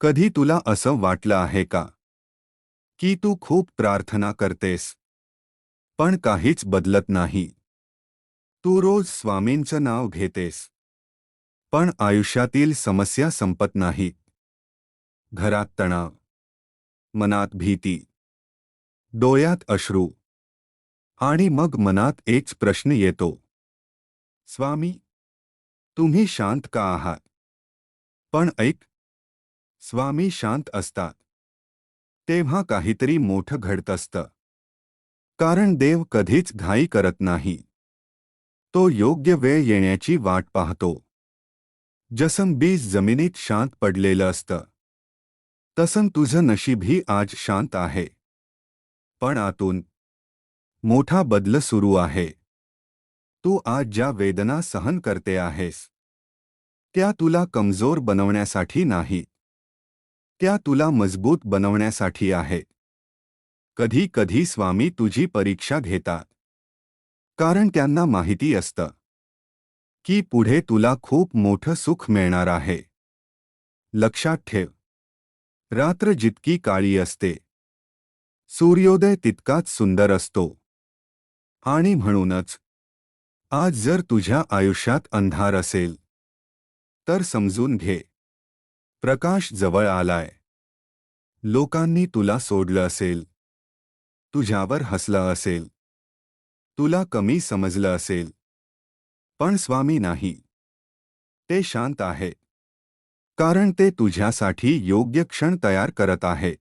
कधी तुला असं वाटलं आहे का की तू खूप प्रार्थना करतेस पण काहीच बदलत नाही? तू रोज स्वामींचं नाव घेतेस पण आयुष्यातील समस्या संपत नाहीत. घरात तणाव, मनात भीती, डोळ्यात अश्रू, आणि मग मनात एकच प्रश्न येतो, स्वामी, तुम्ही शांत का आहात? पण ऐक, स्वामी शांत असतात तेव्हा काहीतरी मोठं घडत असतं. कारण देव कधीच घाई करत नाही. तो योग्य वेळ येण्याची वाट पाहतो. जसं बीज जमिनीत शांत पडलेलं असतं तसं तुझं नशीबही आज शांत आहे. पण आतून मोठा बदल सुरू आहे. तू आज ज्या वेदना सहन करते आहेस त्या तुला कमजोर बनवण्यासाठी नाही, त्या तुला मजबूत बनवण्यासाठी आहे. कधी कधी स्वामी तुझी परीक्षा घेतात कारण त्यांना माहिती असतं की पुढे तुला खूप मोठं सुख मिळणार आहे. लक्षात ठेव, रात्र जितकी काळी असते सूर्योदय तितकाच सुंदर असतो. आणि म्हणूनच आज जर तुझ्या आयुष्यात अंधार असेल तर समजून घे, प्रकाश जवळ आलाय. लोकांनी तुला सोडलं असेल, तुझ्यावर हसलं असेल, तुला कमी समजलं असेल, पण स्वामी नाही. ते शांत आहे कारण ते तुझ्यासाठी योग्य क्षण तयार करत आहेत.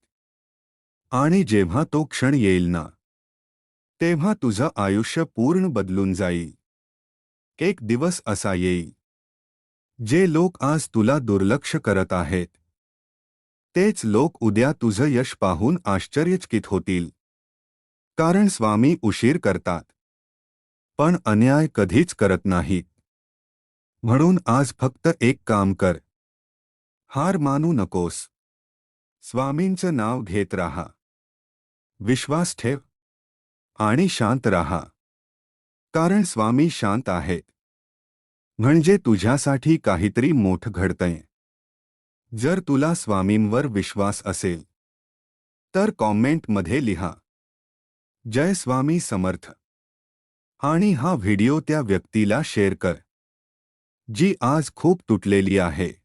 आणि जेव्हा तो क्षण येईल ना, तेव्हा तुझं आयुष्य पूर्ण बदलून जाईल. एक दिवस असा येईल जे लोक आज तुला दुर्लक्ष करत आहेत तेच लोक उद्या तुझं यश पाहून आश्चर्यचकित होतील. कारण स्वामी उशीर करतात पण अन्याय कधीच करत नाहीत. म्हणून आज फक्त एक काम कर, हार मानू नकोस. स्वामींचं नाव घेत राहा, विश्वास ठेव आणि शांत राहा. कारण स्वामी शांत आहेत म्हणजे तुझ्यासाठी काहीतरी मोठं घडतंय. जर तुला स्वामींवर विश्वास असेल तर कॉमेंटमध्ये लिहा, जय स्वामी समर्थ. आणि हा व्हिडिओ त्या व्यक्तीला शेअर कर जी आज खूप तुटलेली आहे.